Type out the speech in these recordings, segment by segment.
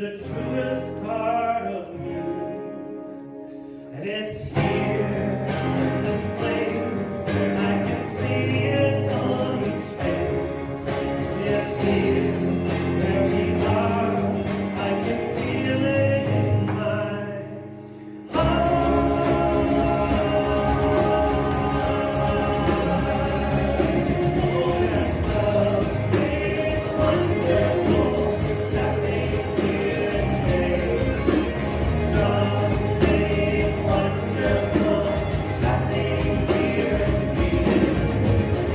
the truest part of me, and it's here in this place. I can see it on each face. It's here where we are. I can feel it in my heart. Oh, that's something wonderful happening here today. Something wonderful happening here today.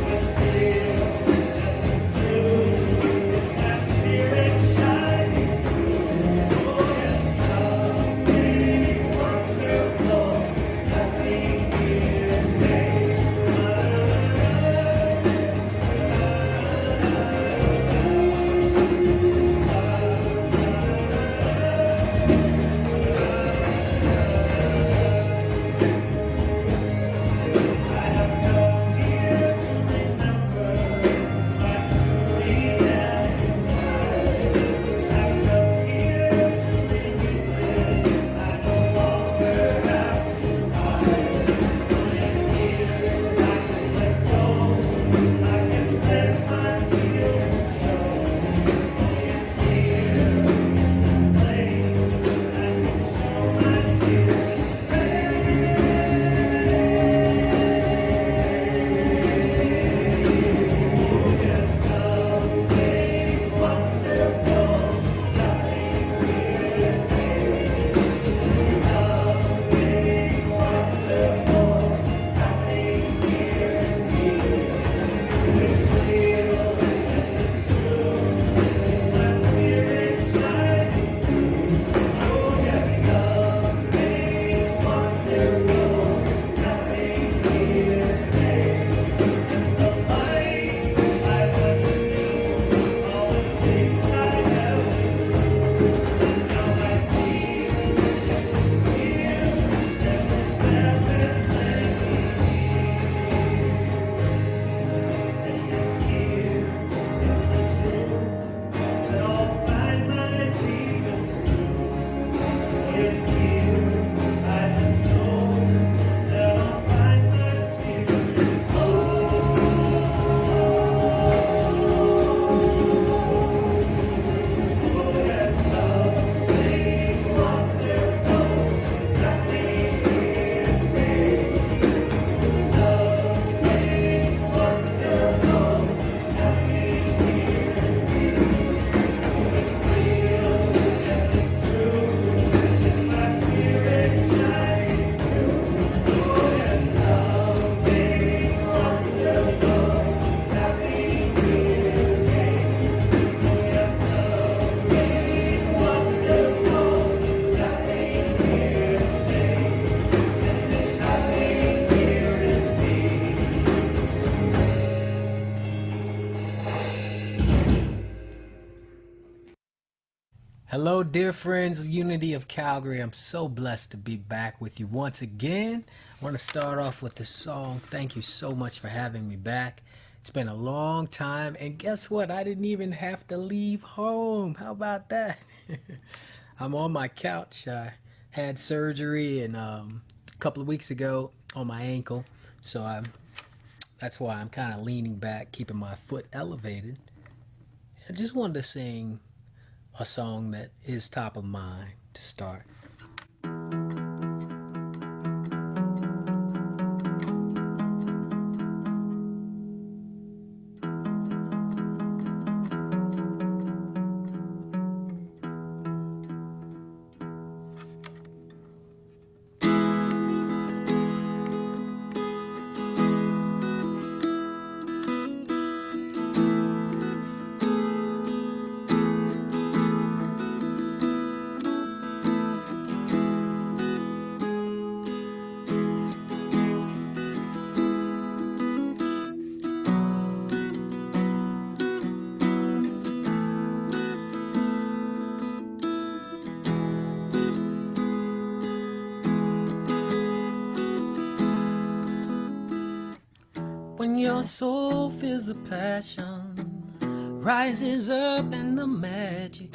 It's real, yes it's true. It's my spirit shining through. Oh yes, something wonderful happening here today. I have come here to remember my truly am inside. I've come here to release it. I no longer have to hide. When it's here, I can let go. I can let my feelings show. It's here in this place. I can show my spirit Hello, dear friends of Unity of Calgary. I'm so blessed to be back with you once again. I want to start off with this song. Thank you so much for having me back. It's been a long time, and guess what? I didn't even have to leave home. How about that? I'm on my couch. I had surgery and a couple of weeks ago on my ankle, so that's why I'm kind of leaning back, keeping my foot elevated. I just wanted to sing a song that is top of mind to start. When your soul feels the passion, rises up and the magic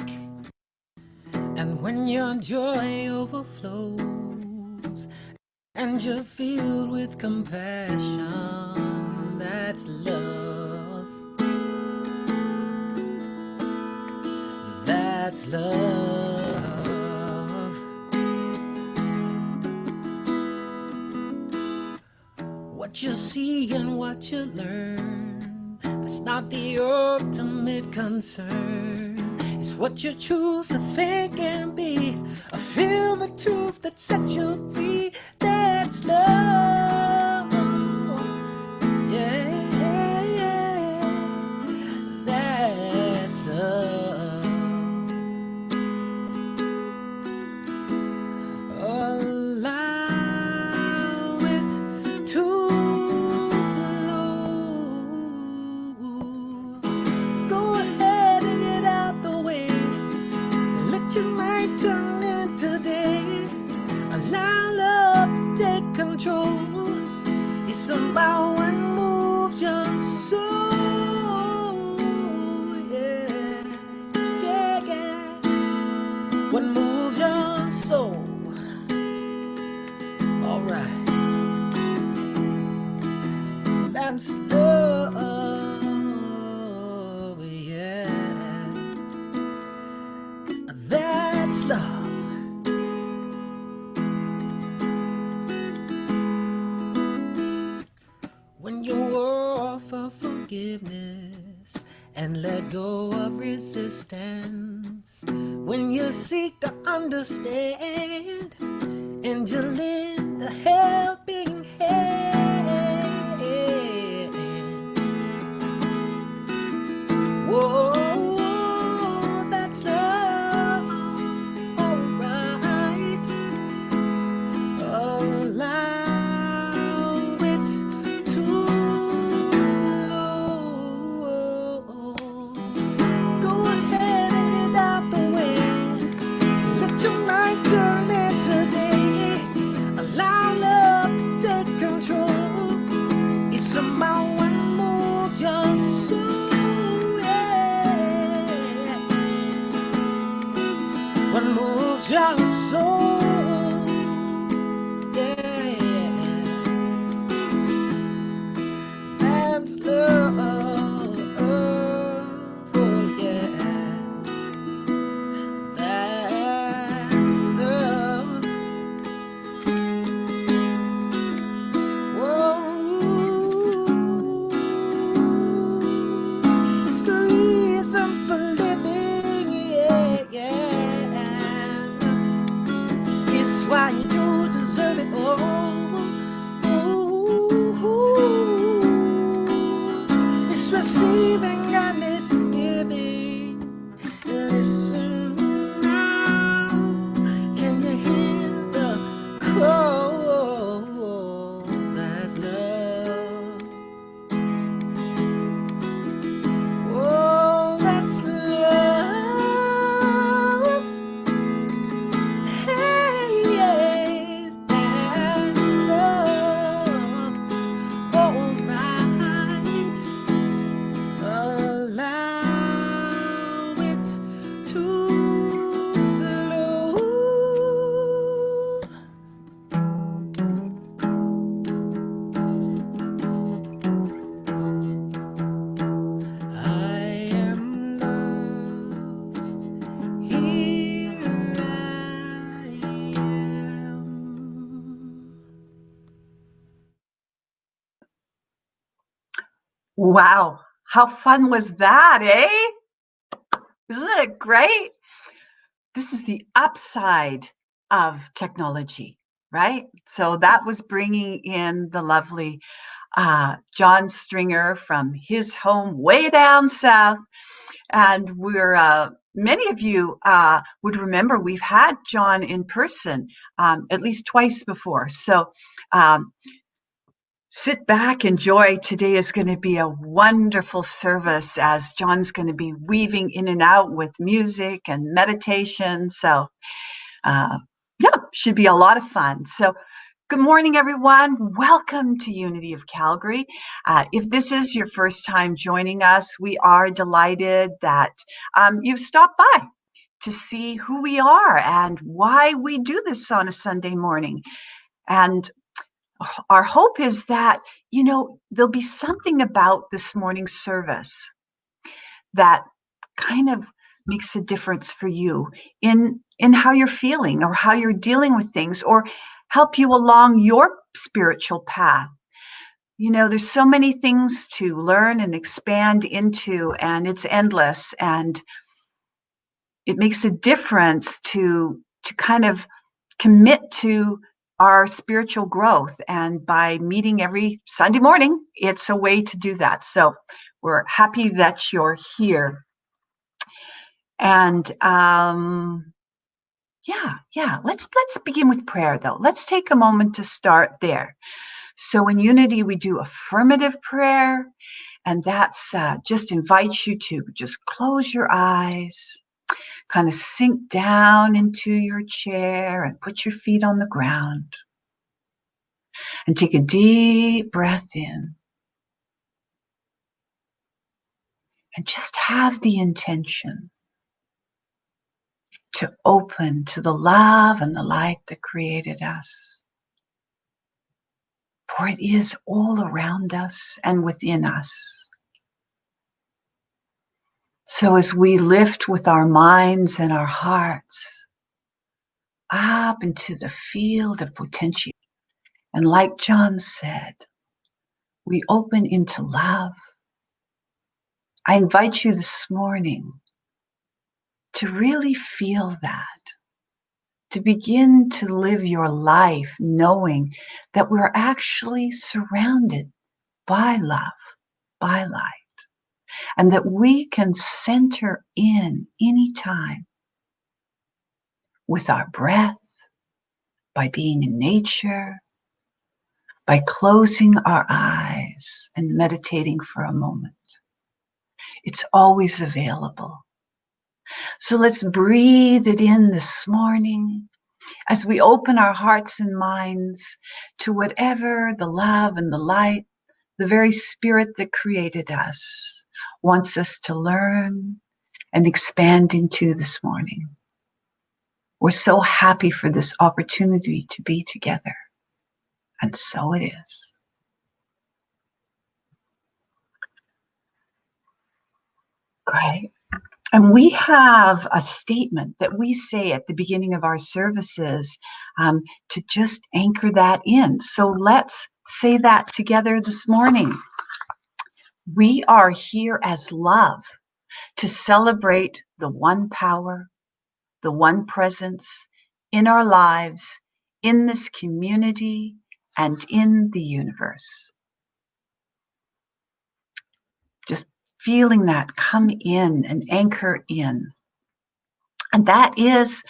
And when your joy overflows and you're filled with compassion, that's love. That's love. What you see and what you learn, that's not the ultimate concern. It's what you choose to think and be. I feel the truth that sets you free. That's love. Yeah, yeah, yeah. That's love. Allow it to flow. Go ahead and get out the way. Let your night turn into day. Allow love to take control. It's about what moves your soul. Yeah, yeah, yeah. What moves your soul. Alright, that's love, yeah. That's love. When you offer forgiveness and let go of resistance, when you seek to understand and you lend a helping hand. Whoa, that's love. Alright. Allow it to flow. Go ahead and get out the way. Let your night turn into day. Allow love to take control. It's about what moves your soul, yeah. What moves your soul, yeah. That's love, oh yeah. That's love. Whoa. It's the reason for living, yeah, yeah. It's why you deserve it all. It's receiving and it's giving. Listen now, can you hear the call? That's love. Oh, that's love. Hey, yeah, that's love. All right. Allow it to flow. I am love. Here I am. Wow, how fun was that, eh? Isn't it great? This is the upside of technology, right? So that was bringing in the lovely John Stringer from his home way down south. And many of you would remember we've had John in person at least twice before. So sit back, enjoy. Today is going to be a wonderful service as John's going to be weaving in and out with music and meditation. So, yeah, should be a lot of fun. So, good morning, everyone. Welcome to Unity of Calgary. If this is your first time joining us, we are delighted that you've stopped by. to see who we are and why we do this on a Sunday morning. And our hope is that, there'll be something about this morning's service that kind of makes a difference for you in how you're feeling or how you're dealing with things, or help you along your spiritual path. There's so many things to learn and expand into, and it's endless, and it makes a difference to kind of commit to our spiritual growth. And by meeting every Sunday morning, it's a way to do that. So we're happy that you're here. And let's begin with prayer, though. Let's take a moment to start there. So in Unity, we do affirmative prayer, and that's just invites you to just close your eyes, kind of sink down into your chair and put your feet on the ground, and take a deep breath in, and just have the intention to open to the love and the light that created us. For it is all around us and within us. So as we lift with our minds and our hearts up into the field of potential, and like John said, we open into love. I invite you this morning to really feel that, to begin to live your life knowing that we're actually surrounded by love, by light, and that we can center in anytime with our breath, by being in nature, by closing our eyes and meditating for a moment. It's always available. So let's breathe it in this morning as we open our hearts and minds to whatever the love and the light, the very spirit that created us, wants us to learn and expand into this morning. We're so happy for this opportunity to be together. And so it is. Great. And we have a statement that we say at the beginning of our services to just anchor that in. So let's say that together this morning. We are here as love to celebrate the one power, the one presence in our lives, in this community, and in the universe. Just feeling that come in and anchor in. And that is,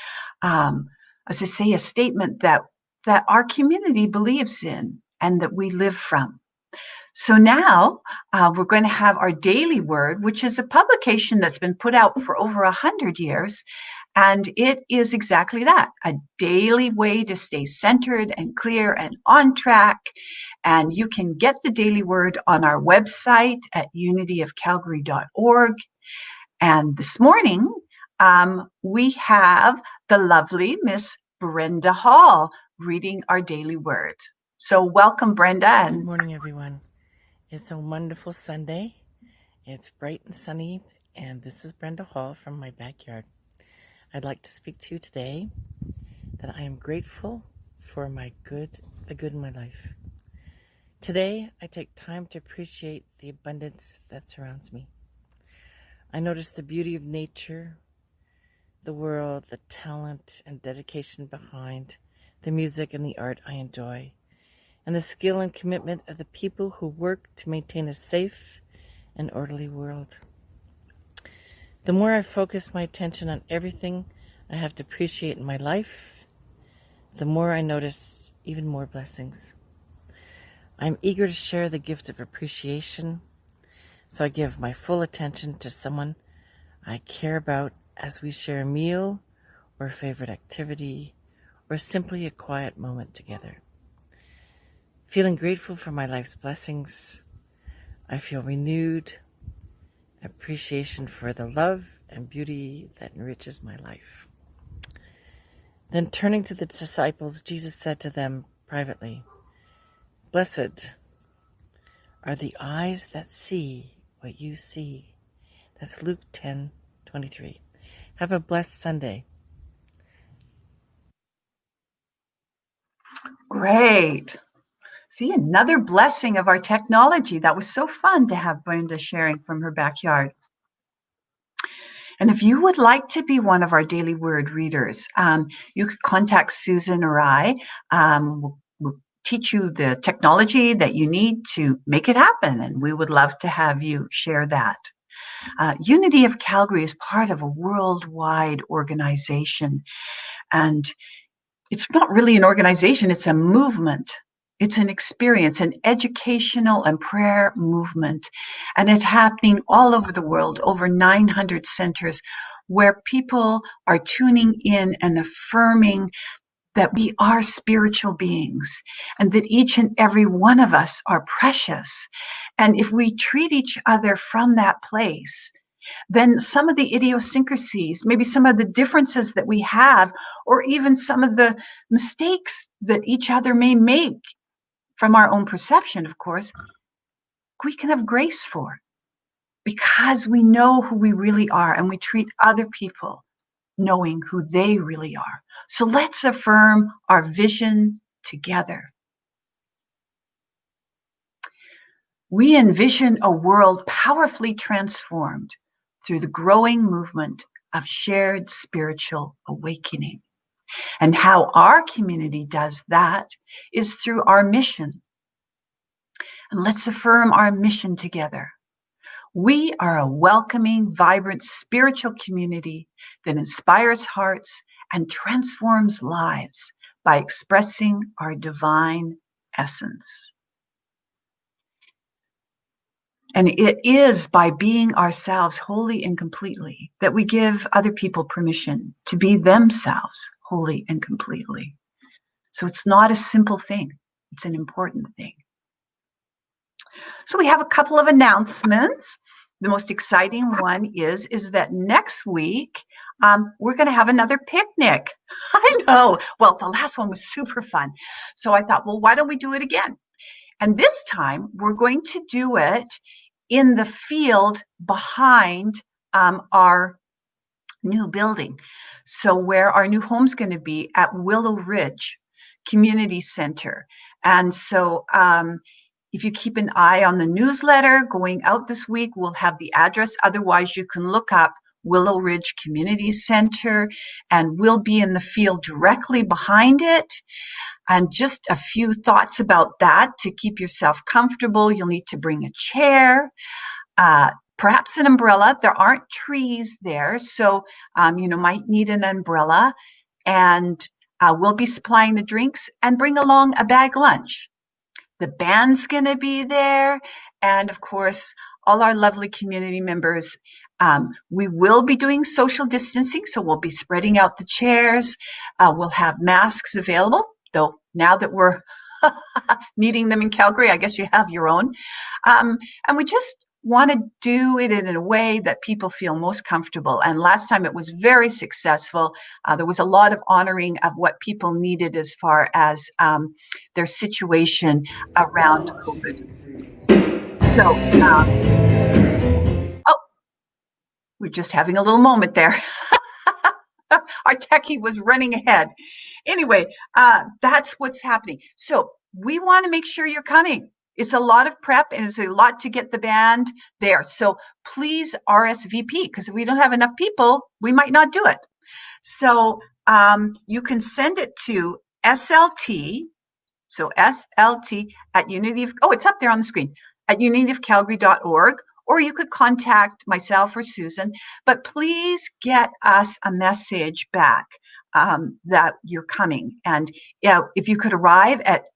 as I say, a statement that our community believes in and that we live from. So now we're going to have our daily word, which is a publication that's been put out for over 100 years. And it is exactly that, a daily way to stay centered and clear and on track. And you can get the daily word on our website at unityofcalgary.org. And this morning, we have the lovely Miss Brenda Hall reading our daily word. So welcome, Brenda. Good morning, everyone. It's a wonderful Sunday. It's bright and sunny, and this is Brenda Hall from my backyard. I'd like to speak to you today that I am grateful for the good in my life. Today, I take time to appreciate the abundance that surrounds me. I notice the beauty of nature, the world, the talent and dedication behind the music and the art I enjoy, and the skill and commitment of the people who work to maintain a safe and orderly world. The more I focus my attention on everything I have to appreciate in my life, the more I notice even more blessings. I'm eager to share the gift of appreciation, so I give my full attention to someone I care about as we share a meal or a favorite activity or simply a quiet moment together. Feeling grateful for my life's blessings, I feel renewed appreciation for the love and beauty that enriches my life. Then turning to the disciples, Jesus said to them privately, "Blessed are the eyes that see what you see." That's Luke 10:23. Have a blessed Sunday. Great. See, another blessing of our technology. That was so fun to have Brenda sharing from her backyard. And if you would like to be one of our daily word readers, you could contact Susan or I. We'll teach you the technology that you need to make it happen, and we would love to have you share that. Unity of Calgary is part of a worldwide organization, and it's not really an organization, it's a movement. It's an experience, an educational and prayer movement, and it's happening all over the world, over 900 centers, where people are tuning in and affirming that we are spiritual beings and that each and every one of us are precious. And if we treat each other from that place, then some of the idiosyncrasies, maybe some of the differences that we have, or even some of the mistakes that each other may make from our own perception, of course, we can have grace for because we know who we really are and we treat other people knowing who they really are. So let's affirm our vision together. We envision a world powerfully transformed through the growing movement of shared spiritual awakening. And how our community does that is through our mission. And let's affirm our mission together. We are a welcoming, vibrant spiritual community that inspires hearts and transforms lives by expressing our divine essence. And it is by being ourselves wholly and completely that we give other people permission to be themselves wholly and completely. So it's not a simple thing, it's an important thing. So we have a couple of announcements. The most exciting one is that next week, we're going to have another picnic. I know. Well, the last one was super fun. So I thought, well, why don't we do it again? And this time, we're going to do it in the field behind our new building. So where our new home's going to be at Willow Ridge Community Center. And so if you keep an eye on the newsletter going out this week, we'll have the address. Otherwise, you can look up Willow Ridge Community Center, and we'll be in the field directly behind it. And just a few thoughts about that to keep yourself comfortable. You'll need to bring a chair, perhaps an umbrella. There aren't trees there, so you might need an umbrella. And we'll be supplying the drinks, and bring along a bag lunch. The band's going to be there, and of course, all our lovely community members. We will be doing social distancing, so we'll be spreading out the chairs. We'll have masks available, though now that we're needing them in Calgary, I guess you have your own. And we just want to do it in a way that people feel most comfortable. And last time it was very successful. There was a lot of honoring of what people needed as far as their situation around COVID. So, we're just having a little moment there. Our techie was running ahead. Anyway, that's what's happening. So we want to make sure you're coming. It's a lot of prep and it's a lot to get the band there. So please RSVP, because if we don't have enough people, we might not do it. So you can send it to SLT, so SLT at Unity of, it's up there on the screen, at unityofcalgary.org, or you could contact myself or Susan, but please get us a message back that you're coming. And if you could arrive at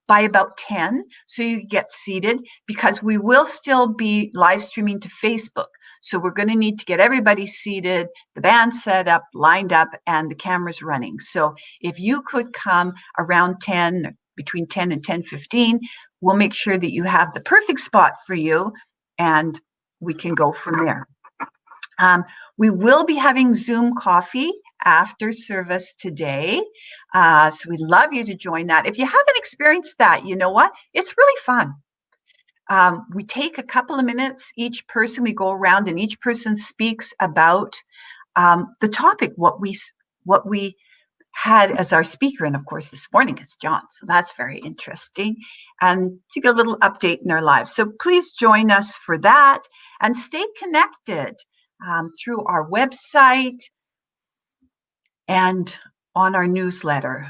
by about 10, so you get seated, because we will still be live streaming to Facebook. So we're going to need to get everybody seated, the band set up, lined up, and the cameras running. So if you could come around 10, between 10 and 10:15, we'll make sure that you have the perfect spot for you, and we can go from there. We will be having Zoom coffee after service today. So we'd love you to join that. If you haven't experienced that, you know what? It's really fun. We take a couple of minutes, each person, we go around and each person speaks about the topic, what we had as our speaker. And of course, this morning it's John. So that's very interesting. And to get a little update in our lives. So please join us for that and stay connected through our website and on our newsletter.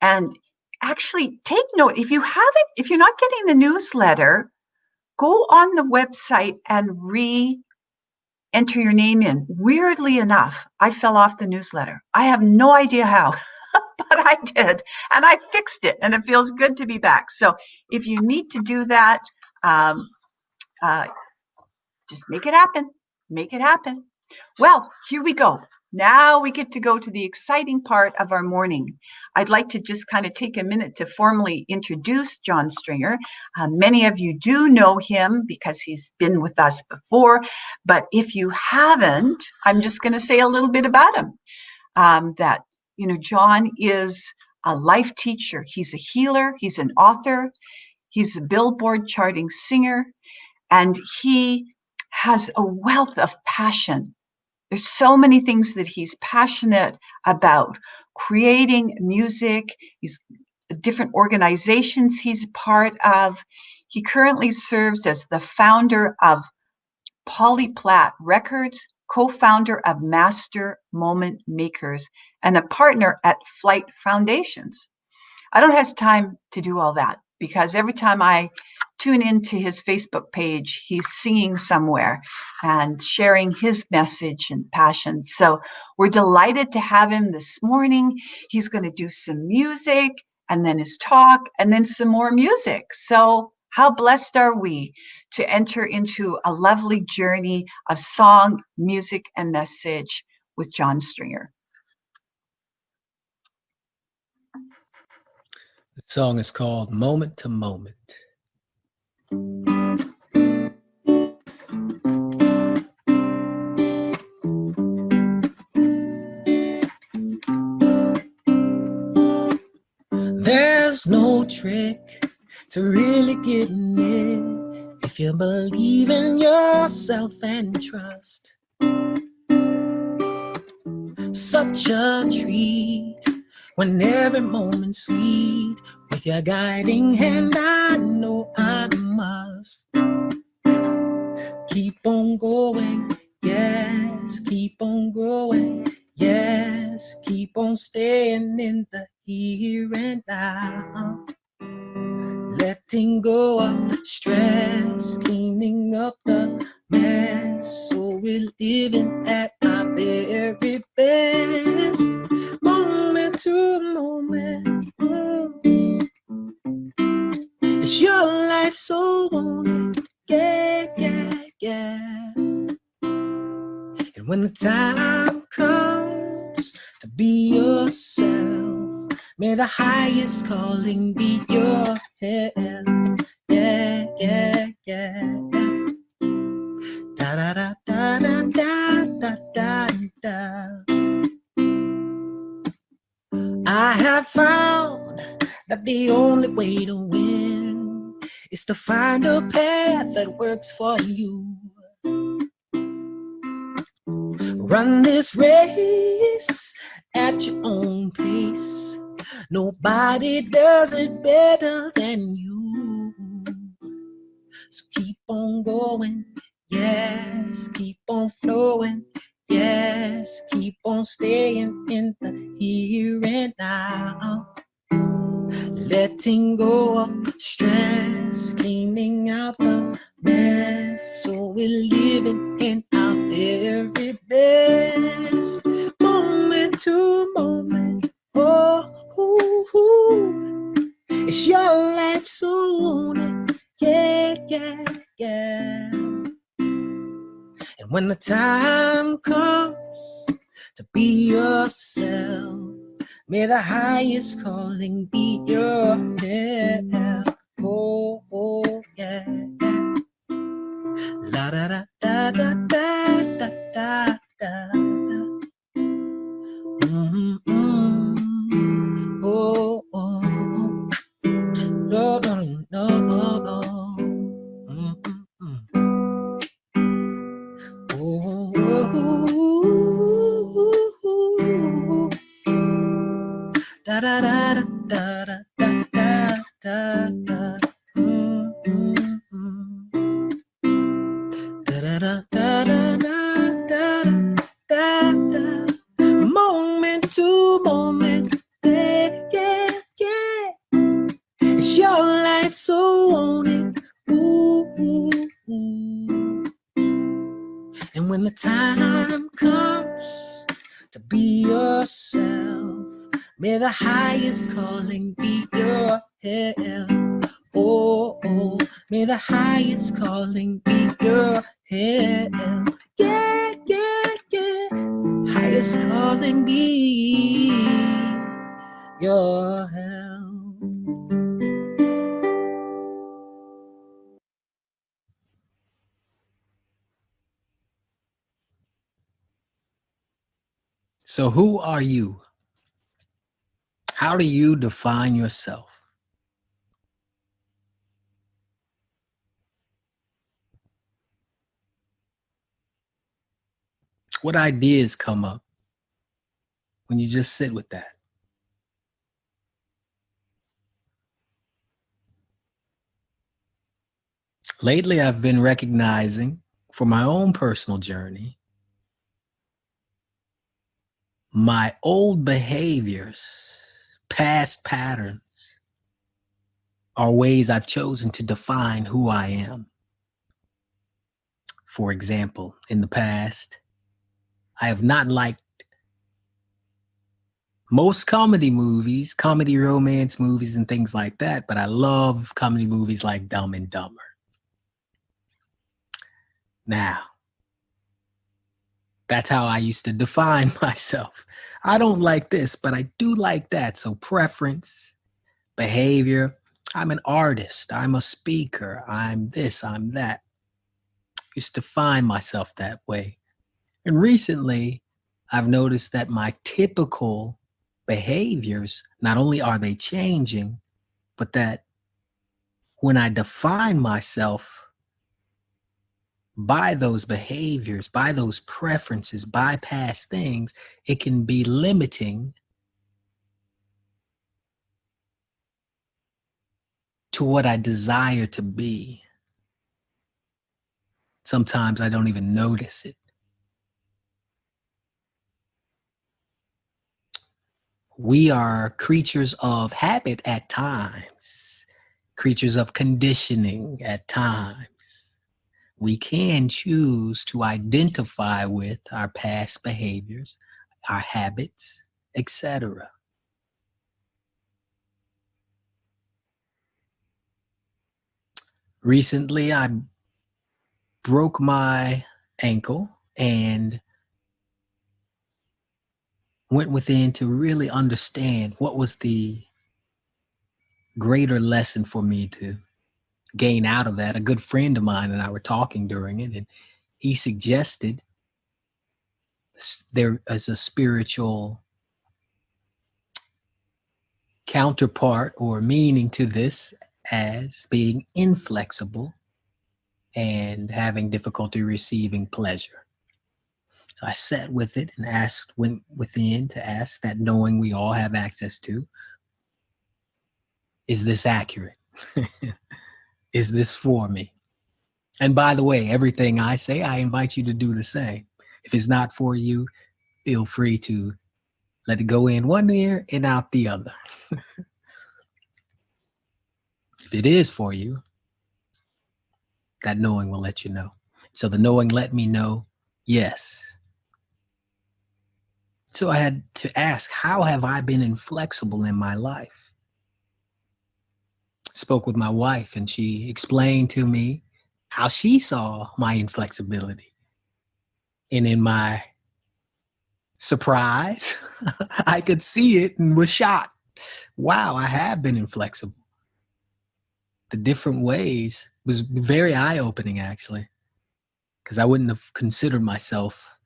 And actually take note, if you're not getting the newsletter, go on the website and enter your name in. Weirdly enough, I fell off the newsletter. I have no idea how, but I did, and I fixed it, and it feels good to be back. So if you need to do that, just make it happen. Make it happen. Well, here we go. Now we get to go to the exciting part of our morning. I'd like to just kind of take a minute to formally introduce John Stringer. Many of you do know him because he's been with us before, but if you haven't, I'm just going to say a little bit about him. John is a life teacher. He's a healer. He's an author. He's a Billboard charting singer, and he has a wealth of passion. There's so many things that he's passionate about. Creating music, he's different organizations he's part of. He currently serves as the founder of PolyPlat Records, co-founder of Master Moment Makers, and a partner at Flight Foundations. I don't have time to do all that because every time I tune into his Facebook page, he's singing somewhere and sharing his message and passion. So we're delighted to have him this morning. He's going to do some music and then his talk and then some more music. So how blessed are we to enter into a lovely journey of song, music, and message with John Stringer. The song is called Moment to Moment. There's no trick to really getting it if you believe in yourself and trust. Such a treat when every moment's sweet. With your guiding hand, I know I must keep on going. Yes, keep on growing. Yes, keep on staying in the here and now. Letting go of stress, cleaning up the mess. So we're living at our very best. Moment to moment. It's your life, so won't it? Yeah, yeah, yeah. And when the time comes to be yourself, may the highest calling be your help. Yeah, yeah, yeah, yeah. Da da da da da da da da. I have found that the only way to win is to find a path that works for you. Run this race at your own pace. Nobody does it better than you. So keep on going, yes, keep on flowing, yes, keep on staying in the here and now. Letting go of stress, cleaning out the mess. So we're living in our very best. Moment to moment. Oh, ooh, ooh. It's your life, so own it. Yeah, yeah, yeah. And when the time comes to be yourself, may the highest calling be your help. Oh, oh, yeah, yeah. La da da da da da da da da. Oh, oh, oh. No, no, no, no, no. Oh, oh, oh. Da da da da da da da da da. Da da da da da da da da. Moment to moment, yeah, yeah, yeah. It's your life, so own it. Ooh, ooh, ooh. And when the time comes to be yourself, may the highest calling be your hell. Oh, oh, may the highest calling be your hell. Yeah, yeah, yeah. Highest calling be your hell. So who are you? How do you define yourself? What ideas come up when you just sit with that? Lately, I've been recognizing for my own personal journey, my old behaviors, past patterns, are ways I've chosen to define who I am. For example, in the past, I have not liked most comedy movies, comedy romance movies and things like that, but I love comedy movies like Dumb and Dumber. Now, that's how I used to define myself. I don't like this, but I do like that. So preference, behavior. I'm an artist. I'm a speaker. I'm this, I'm that. I used to define myself that way. And recently, I've noticed that my typical behaviors, not only are they changing, but that when I define myself by those behaviors, by those preferences, by past things, it can be limiting to what I desire to be. Sometimes I don't even notice it. We are creatures of habit at times, creatures of conditioning at times. We can choose to identify with our past behaviors, our habits, etc. Recently, I broke my ankle and went within to really understand what was the greater lesson for me to gain out of that. A good friend of mine and I were talking during it, and he suggested there is a spiritual counterpart or meaning to this as being inflexible and having difficulty receiving pleasure. So I sat with it and went within to ask that knowing we all have access to, is this accurate? Is this for me? And by the way, everything I say, I invite you to do the same. If it's not for you, feel free to let it go in one ear and out the other. If it is for you, that knowing will let you know. So the knowing let me know, yes. So I had to ask, how have I been inflexible in my life? Spoke with my wife and she explained to me how she saw my inflexibility. And in my surprise, I could see it and was shocked. Wow, I have been inflexible. The different ways was very eye-opening, actually. because I wouldn't have considered myself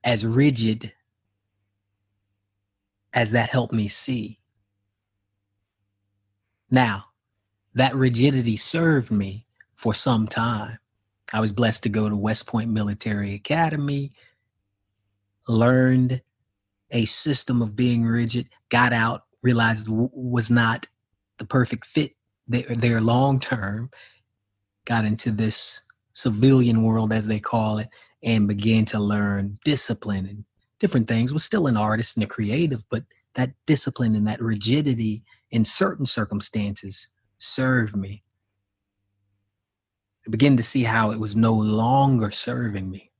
as rigid as that helped me see. Now, that rigidity served me for some time. I was blessed to go to West Point Military Academy, learned a system of being rigid, got out, realized was not the perfect fit there long term, got into this civilian world, as they call it, and began to learn discipline and different things. Was still an artist and a creative, but that discipline and that rigidity in certain circumstances served me. I began to see how it was no longer serving me.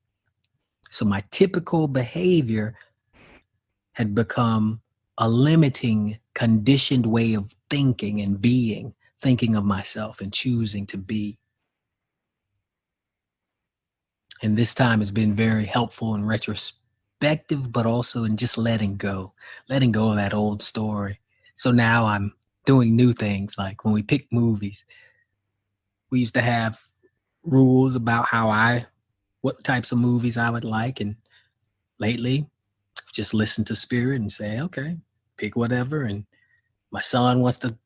So my typical behavior had become a limiting, conditioned way of thinking and being, thinking of myself and choosing to be. And this time has been very helpful in retrospective, but also in just letting go of that old story. So now I'm doing new things. Like when we pick movies, we used to have rules about what types of movies I would like. And lately, just listen to spirit and say, okay, pick whatever. And my son wants to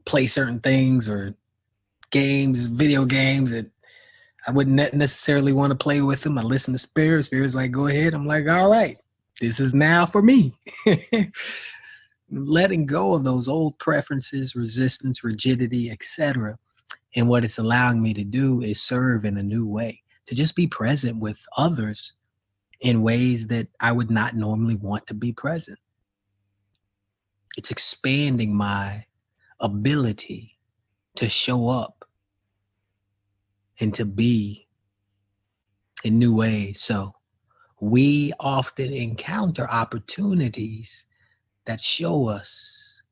play certain things or games, video games that I wouldn't necessarily want to play with him. I listen to spirit. Spirit's like, go ahead. I'm like, all right, this is now for me. Letting go of those old preferences, resistance, rigidity, etc. And what it's allowing me to do is serve in a new way, to just be present with others in ways that I would not normally want to be present. It's expanding my ability to show up and to be in new ways. So we often encounter opportunities that show us,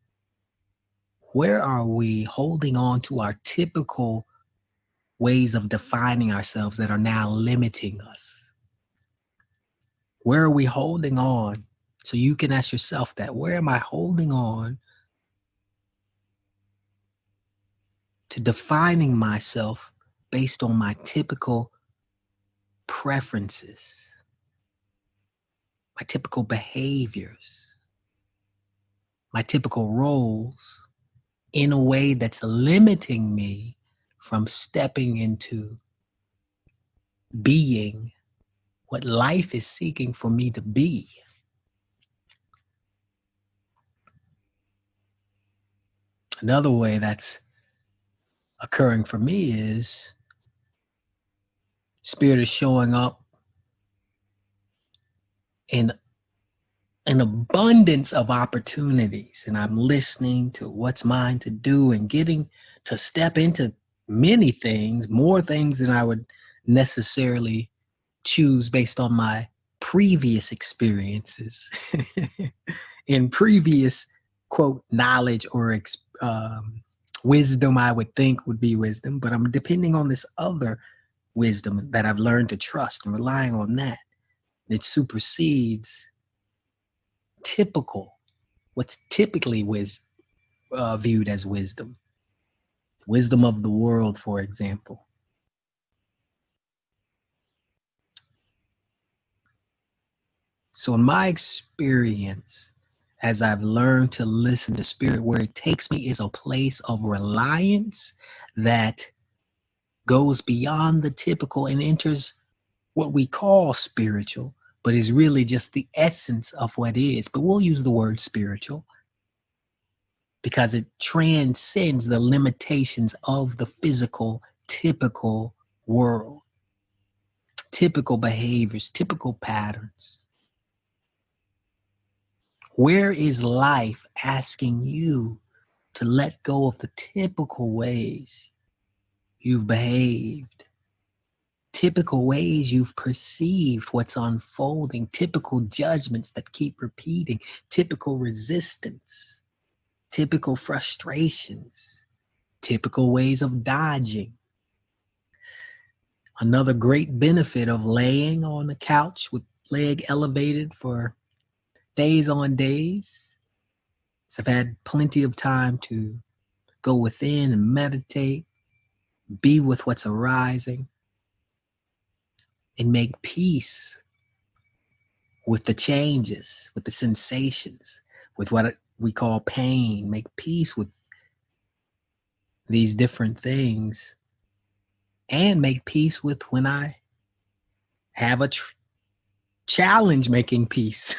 where are we holding on to our typical ways of defining ourselves that are now limiting us? Where are we holding on? So you can ask yourself that. Where am I holding on to defining myself based on my typical preferences, my typical behaviors, my typical roles, in a way that's limiting me from stepping into being what life is seeking for me to be? Another way that's occurring for me is spirit is showing up in an abundance of opportunities, and I'm listening to what's mine to do and getting to step into many things, more things than I would necessarily choose based on my previous experiences in previous, quote, knowledge or wisdom. I would think would be wisdom, but I'm depending on this other wisdom that I've learned to trust and relying on that. It supersedes what's typically viewed as wisdom of the world, for example. So in my experience, as I've learned to listen to spirit, where it takes me is a place of reliance that goes beyond the typical and enters what we call spiritual, but is really just the essence of what is. But we'll use the word spiritual because it transcends the limitations of the physical, typical world, typical behaviors, typical patterns. Where is life asking you to let go of the typical ways you've behaved, typical ways you've perceived what's unfolding, typical judgments that keep repeating, typical resistance, typical frustrations, typical ways of dodging? Another great benefit of laying on the couch with leg elevated for days on days, so I've had plenty of time to go within and meditate, be with what's arising. and make peace with the changes, with the sensations, with what we call pain, make peace with these different things, and make peace with when I have a challenge making peace.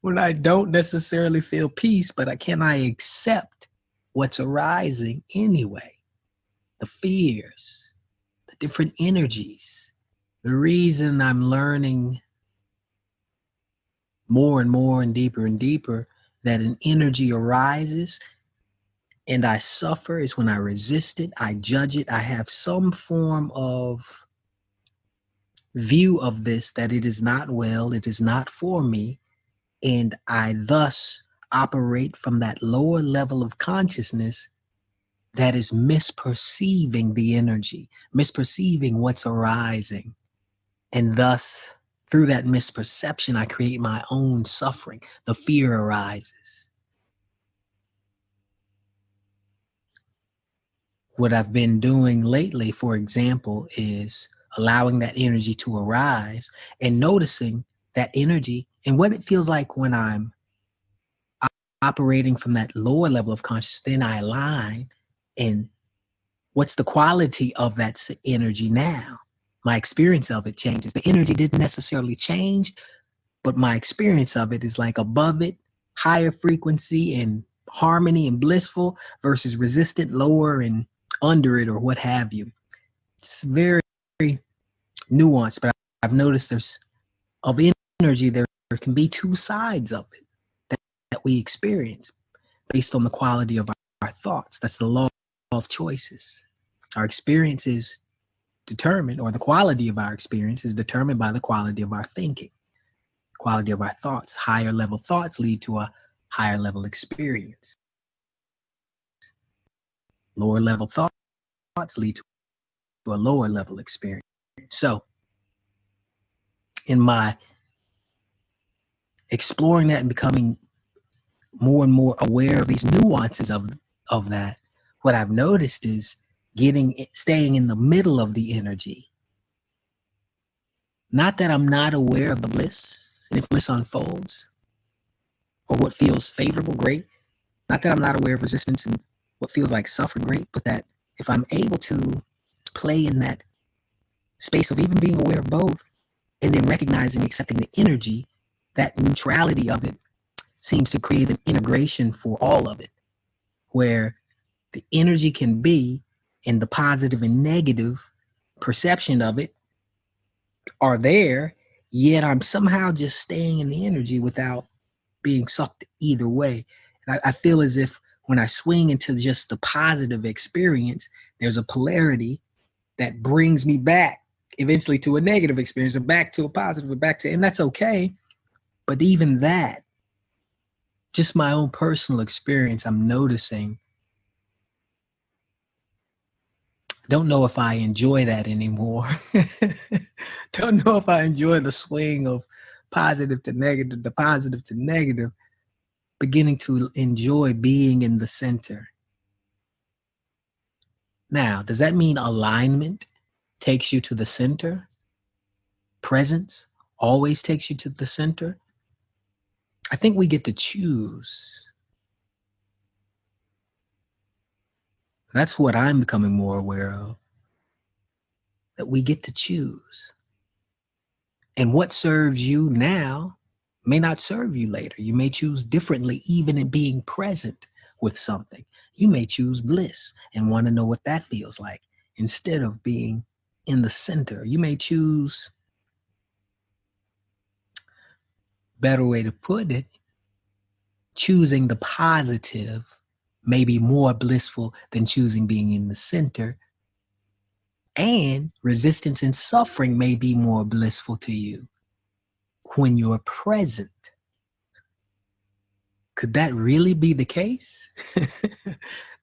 When I don't necessarily feel peace, but can I accept what's arising anyway? The fears, the different energies. The reason I'm learning more and more and deeper that an energy arises and I suffer is when I resist it, I judge it, I have some form of view of this that it is not well, it is not for me, and I thus operate from that lower level of consciousness that is misperceiving the energy, misperceiving what's arising. And thus, through that misperception, I create my own suffering. The fear arises. What I've been doing lately, for example, is allowing that energy to arise and noticing that energy and what it feels like when I'm operating from that lower level of consciousness. Then I align, and what's the quality of that energy now? My experience of it changes. The energy didn't necessarily change, but my experience of it is like above it, higher frequency and harmony and blissful versus resistant, lower and under it or what have you. It's very, very nuanced, but I've noticed there's of energy, there can be two sides of it that we experience based on the quality of our thoughts. That's the law of choices. Our experience is determined, or the quality of our experience is determined by the quality of our thinking, quality of our thoughts. Higher level thoughts lead to a higher level experience. Lower level thoughts lead to a lower level experience. So in my exploring that and becoming more and more aware of these nuances of that, what I've noticed is staying in the middle of the energy. Not that I'm not aware of the bliss, and if bliss unfolds, or what feels favorable, great. Not that I'm not aware of resistance and what feels like suffering, great, but that if I'm able to play in that space of even being aware of both, and then recognizing, accepting the energy, that neutrality of it seems to create an integration for all of it, where the energy can be, and the positive and negative perception of it are there, yet I'm somehow just staying in the energy without being sucked either way. And I feel as if when I swing into just the positive experience, there's a polarity that brings me back eventually to a negative experience, or back to a positive, or back to, and that's okay. But even that, just my own personal experience, I'm noticing, don't know if I enjoy that anymore. Don't know if I enjoy the swing of positive to negative, the positive to negative, beginning to enjoy being in the center. Now, does that mean alignment takes you to the center? Presence always takes you to the center? I think we get to choose. That's what I'm becoming more aware of, that we get to choose. And what serves you now may not serve you later. You may choose differently, even in being present with something. You may choose bliss and want to know what that feels like instead of being in the center. You may choose, better way to put it, choosing the positive may be more blissful than choosing being in the center. And resistance and suffering may be more blissful to you when you're present. Could that really be the case?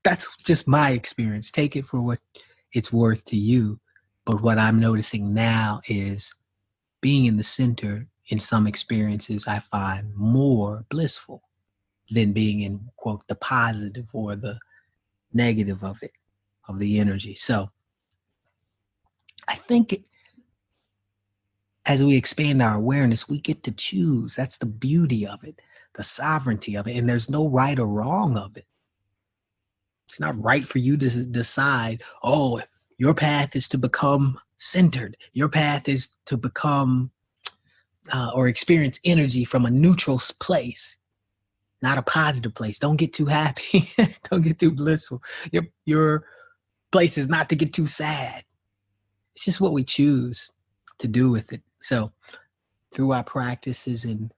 That's just my experience. Take it for what it's worth to you. But what I'm noticing now is being in the center in some experiences I find more blissful than being in, quote, the positive or the negative of it, of the energy. So I think As we expand our awareness, we get to choose. That's the beauty of it, the sovereignty of it. And there's no right or wrong of it. It's not right for you to decide, oh, your path is to become centered. Your path is to become or experience energy from a neutral place, not a positive place. Don't get too happy. Don't get too blissful. Your place is not to get too sad. It's just what we choose to do with it. So through our practices and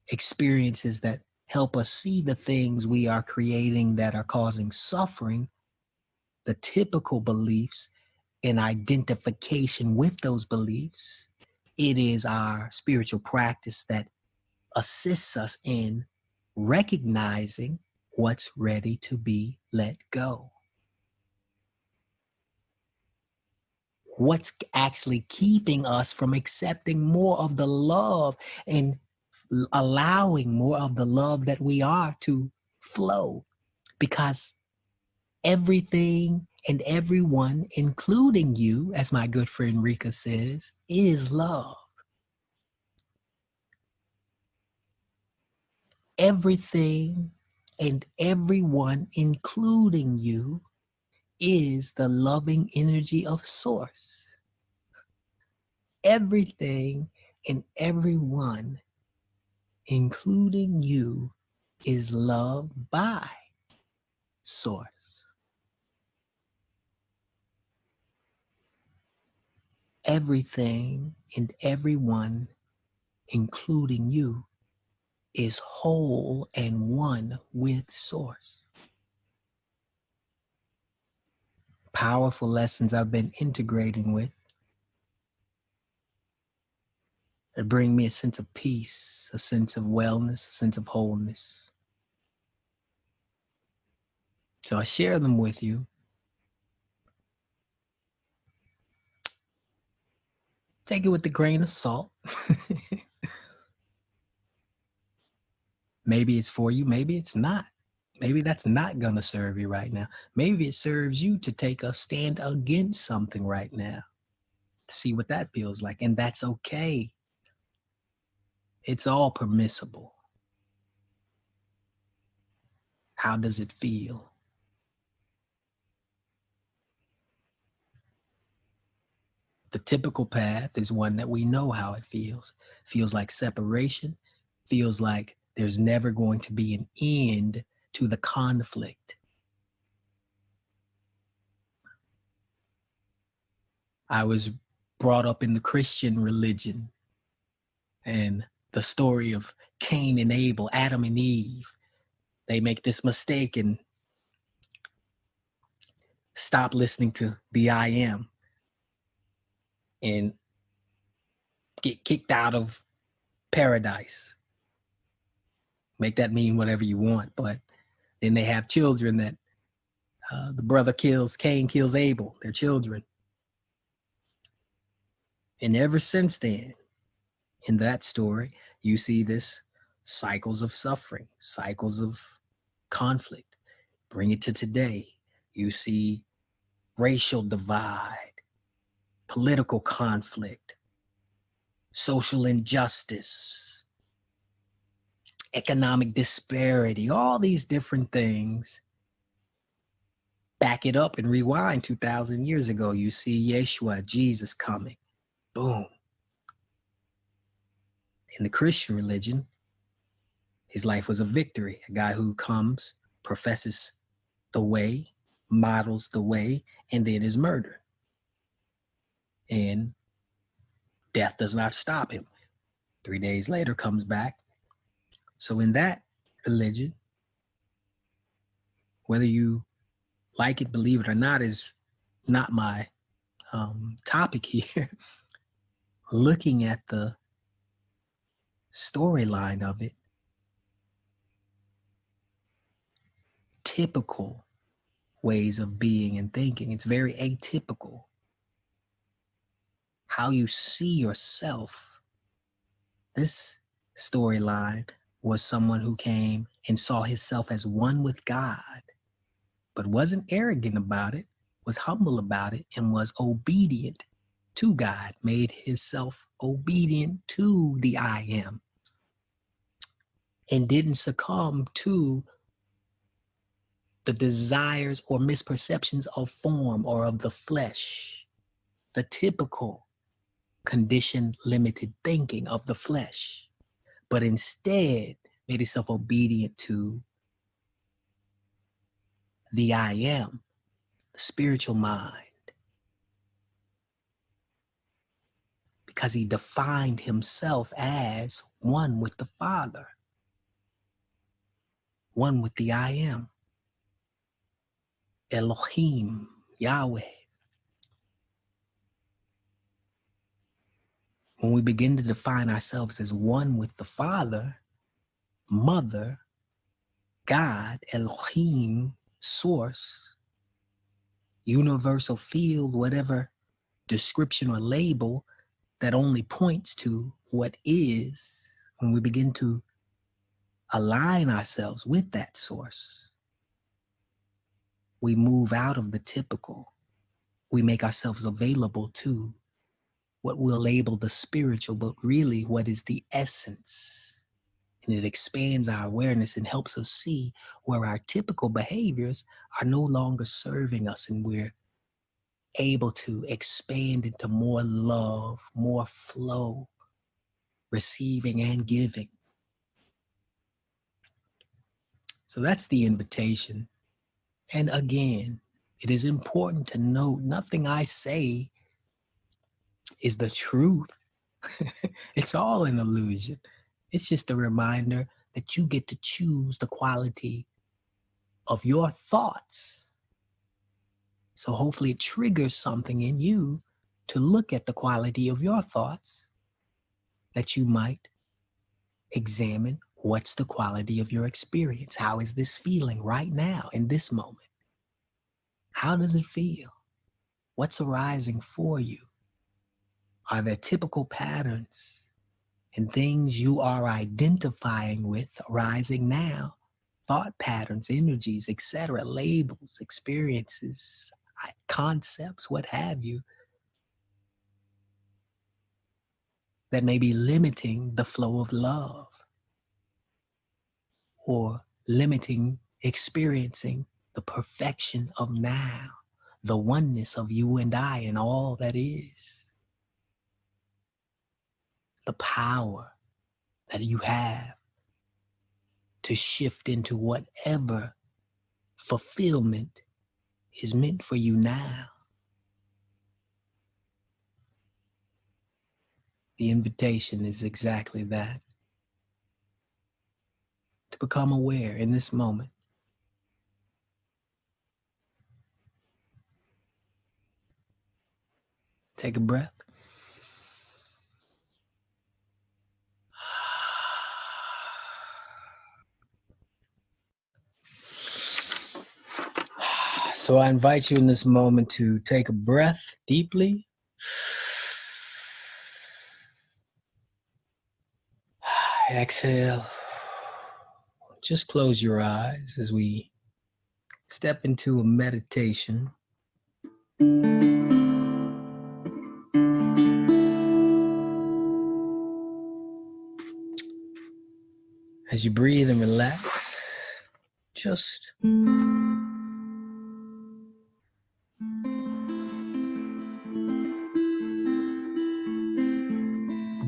experiences that help us see the things we are creating that are causing suffering, the typical beliefs and identification with those beliefs, it is our spiritual practice that assists us in recognizing what's ready to be let go. What's actually keeping us from accepting more of the love and allowing more of the love that we are to flow, because everything and everyone, including you, as my good friend Rika says, is love. Everything and everyone, including you, is the loving energy of Source. Everything and everyone, including you, is loved by Source. Everything and everyone, including you, is whole and one with Source. Powerful lessons I've been integrating with that bring me a sense of peace, a sense of wellness, a sense of wholeness. So I share them with you. Take it with a grain of salt. Maybe it's for you, maybe it's not. Maybe that's not going to serve you right now. Maybe it serves you to take a stand against something right now, to see what that feels like. And that's okay. It's all permissible. How does it feel? The typical path is one that we know how it feels. Feels like separation. Feels like there's never going to be an end to the conflict. I was brought up in the Christian religion, and the story of Cain and Abel, Adam and Eve, they make this mistake and stop listening to the I am and get kicked out of paradise. Make that mean whatever you want, but then they have children that the brother kills, Cain kills Abel, their children. And ever since then, in that story, you see this cycles of suffering, cycles of conflict. Bring it to today. You see racial divide, political conflict, social injustice, economic disparity, all these different things. Back it up and rewind 2,000 years ago. You see Yeshua, Jesus coming. Boom. In the Christian religion, his life was a victory. A guy who comes, professes the way, models the way, and then is murdered. And death does not stop him. 3 days later, comes back. So in that religion, whether you like it, believe it or not, is not my topic here. Looking at the storyline of it, typical ways of being and thinking. It's very atypical. How you see yourself. This storyline was someone who came and saw himself as one with God, but wasn't arrogant about it, was humble about it, and was obedient to God, made himself obedient to the I am, and didn't succumb to the desires or misperceptions of form or of the flesh, the typical conditioned, limited thinking of the flesh, but instead made himself obedient to the I am, the spiritual mind, because he defined himself as one with the Father, one with the I am, Elohim, Yahweh. When we begin to define ourselves as one with the Father, Mother, God, Elohim, Source, universal field, whatever description or label that only points to what is, when we begin to align ourselves with that source, we move out of the typical. We make ourselves available to what we'll label the spiritual, but really what is the essence. And it expands our awareness and helps us see where our typical behaviors are no longer serving us, and we're able to expand into more love, more flow, receiving and giving. So that's the invitation. And again, it is important to note nothing I say is the truth. It's all an illusion. It's just a reminder that you get to choose the quality of your thoughts. So hopefully it triggers something in you to look at the quality of your thoughts, that you might examine what's the quality of your experience. How is this feeling right now in this moment? How does it feel? What's arising for you? Are there typical patterns and things you are identifying with arising now? Thought patterns, energies, etc., labels, experiences, concepts, what have you, that may be limiting the flow of love or limiting experiencing the perfection of now, the oneness of you and I and all that is, the power that you have to shift into whatever fulfillment is meant for you now. The invitation is exactly that. To become aware in this moment. Take a breath. So I invite you in this moment to take a breath deeply. Exhale. Just close your eyes as we step into a meditation. As you breathe and relax, just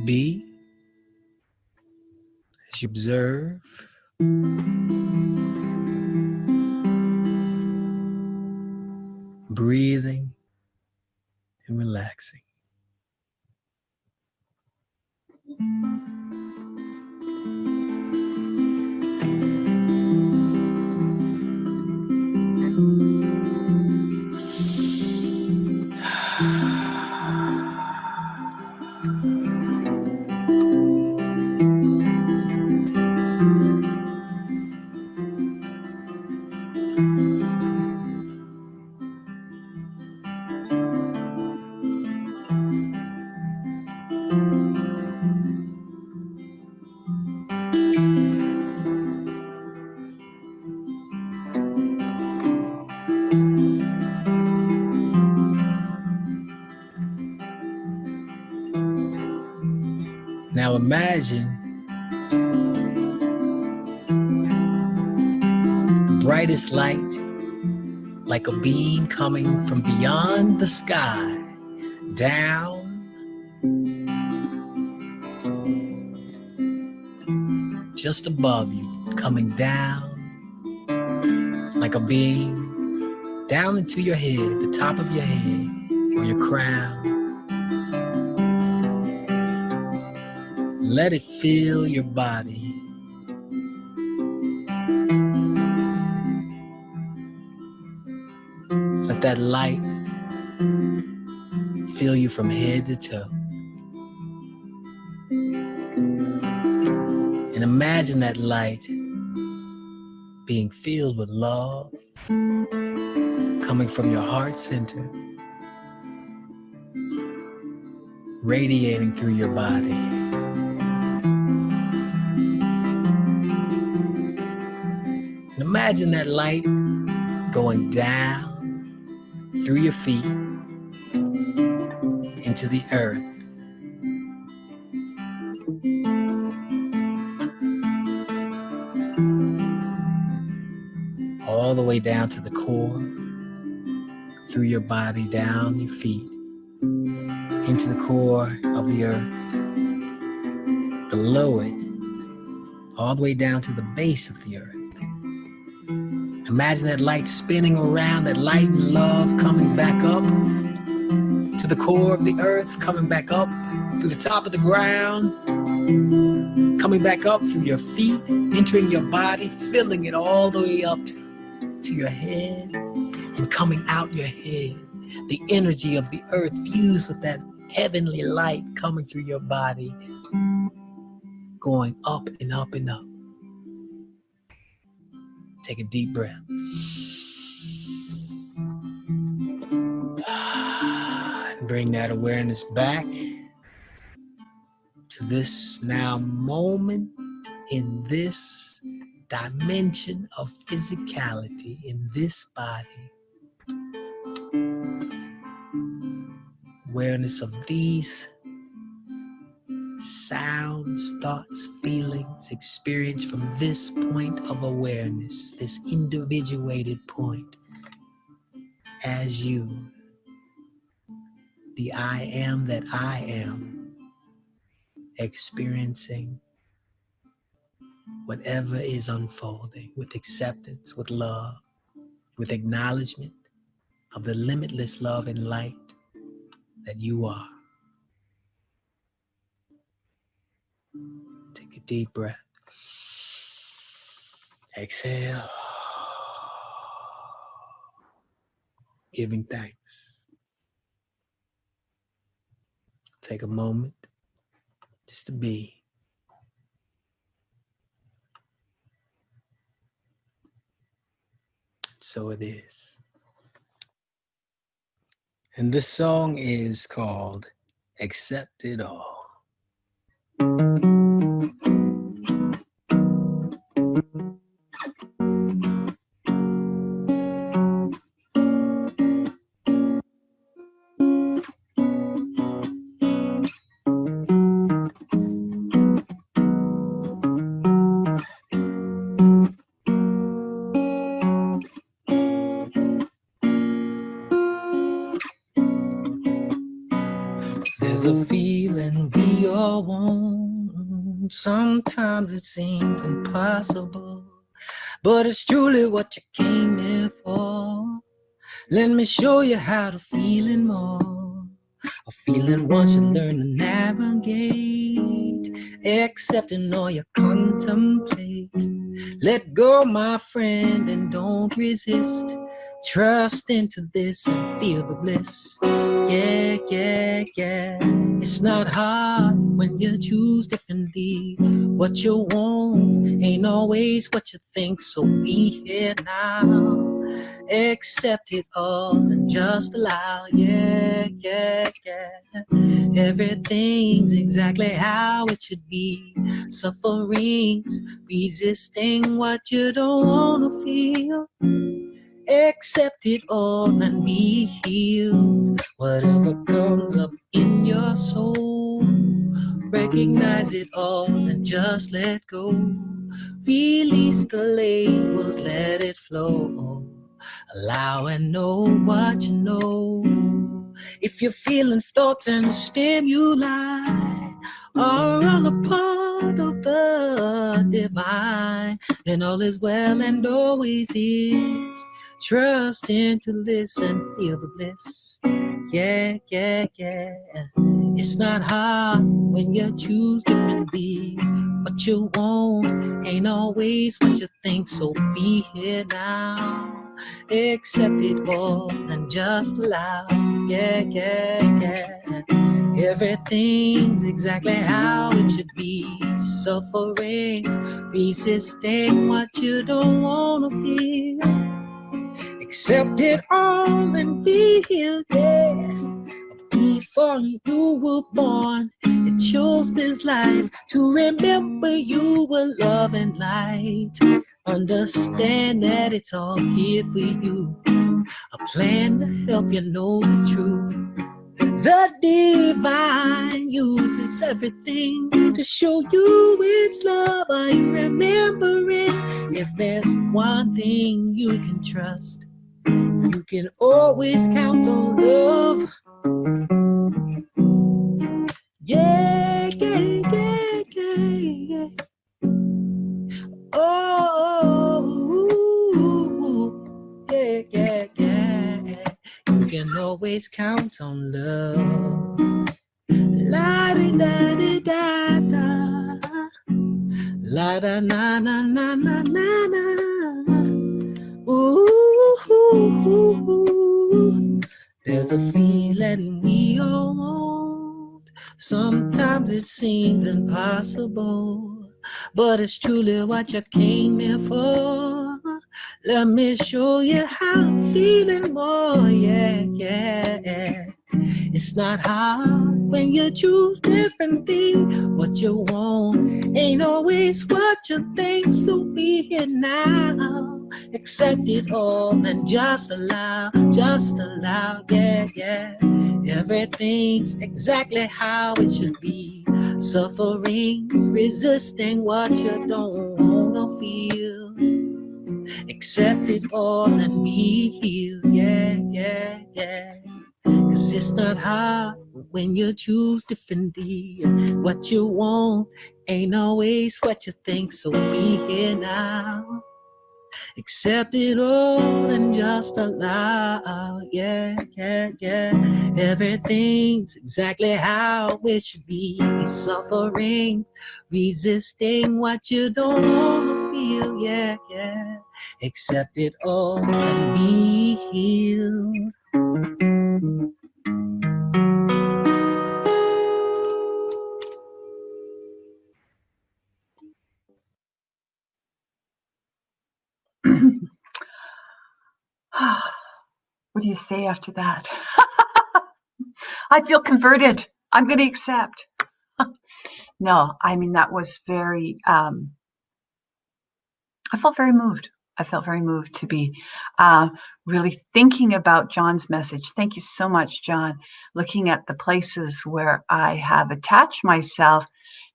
be as you observe. Breathing and relaxing. Now imagine the brightest light, like a beam coming from beyond the sky, down just above you, coming down like a beam, down into your head, the top of your head, or your crown. Let it fill your body. Let that light fill you from head to toe. And imagine that light being filled with love, coming from your heart center, radiating through your body. And imagine that light going down through your feet into the earth. All the way down to the core, through your body, down your feet, into the core of the earth, below it, all the way down to the base of the earth. Imagine that light spinning around, that light and love coming back up to the core of the earth, coming back up through the top of the ground, coming back up through your feet, entering your body, filling it all the way up to your head, and coming out your head. The energy of the earth fused with that heavenly light coming through your body, going up and up and up. Take a deep breath. And bring that awareness back to this now moment in this dimension of physicality, in this body. Awareness of these sounds, thoughts, feelings experienced from this point of awareness, this individuated point, as you, the I am that I am, experiencing whatever is unfolding with acceptance, with love, with acknowledgement of the limitless love and light that you are. Take a deep breath. Exhale. Giving thanks. Take a moment just to be. So it is. And this song is called Accept It All. There's a feeling we all want. Sometimes it seems impossible, but it's truly what you came here for. Let me show you how to feel it more. A feeling once you learn to navigate, accepting all you contemplate. Let go, my friend, and don't resist. Trust into this and feel the bliss. Yeah, yeah, yeah. It's not hard when you choose differently. What you want ain't always what you think, so be here now. Accept it all and just allow. Yeah, yeah, yeah. Everything's exactly how it should be. Sufferings, resisting what you don't want to feel. Accept it all and be healed. Whatever comes up in your soul, recognize it all and just let go. Release the labels, let it flow. Allow and know what you know. If you're feeling thoughts and stimuli are all a part of the divine, then all is well and always is. Trust into listen, feel the bliss. Yeah, yeah, yeah. It's not hard when you choose differently. What you want ain't always what you think, so be here now. Accept it all and just allow. Yeah, yeah, yeah. Everything's exactly how it should be. Sufferings, resisting what you don't wanna feel. Accept it all and be healed, yeah. Before you were born, you chose this life to remember you were love and light. Understand that it's all here for you. A plan to help you know the truth. The divine uses everything to show you its love. Are you remembering? If there's one thing you can trust, you can always count on love. Yeah, yeah, yeah, yeah, yeah. Oh, yeah, yeah, yeah. You can always count on love. La di da di da da. La da na na na na na na. Ooh, ooh, ooh, ooh. There's a feeling we all want. Sometimes it seems impossible, but it's truly what you came here for. Let me show you how I'm feeling more. Yeah, yeah. It's not hard when you choose differently. What you want ain't always what you think, so be here now. Accept it all and just allow, yeah, yeah. Everything's exactly how it should be. Sufferings, resisting what you don't wanna feel. Accept it all and be healed, yeah, yeah, yeah. 'Cause it's not hard when you choose differently. What you want ain't always what you think, so be here now. Accept it all and just allow. Yeah, yeah, yeah. Everything's exactly how it should be. Suffering, resisting what you don't want to feel. Yeah, yeah. Accept it all and be healed. What do you say after that? I feel converted. I'm going to accept. No, I mean, that was very, I felt very moved. I felt very moved to be really thinking about John's message. Thank you so much, John. Looking at the places where I have attached myself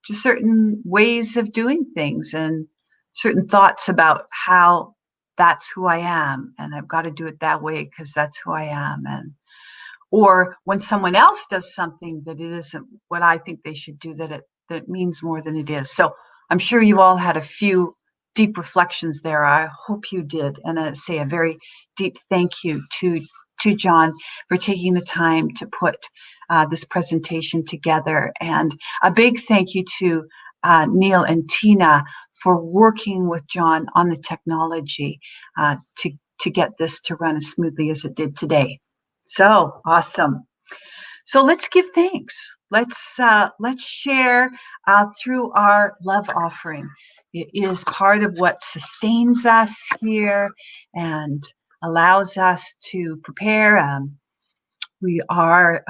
to certain ways of doing things and certain thoughts about how that's who I am. And I've got to do it that way because that's who I am. And or when someone else does something that it isn't what I think they should do, that it means more than it is. So I'm sure you all had a few deep reflections there. I hope you did. And I say a very deep thank you to John for taking the time to put this presentation together. And a big thank you to Neil and Tina for working with John on the technology to get this to run as smoothly as it did today. So awesome. So let's give thanks. Let's share through our love offering. It is part of what sustains us here and allows us to prepare. We are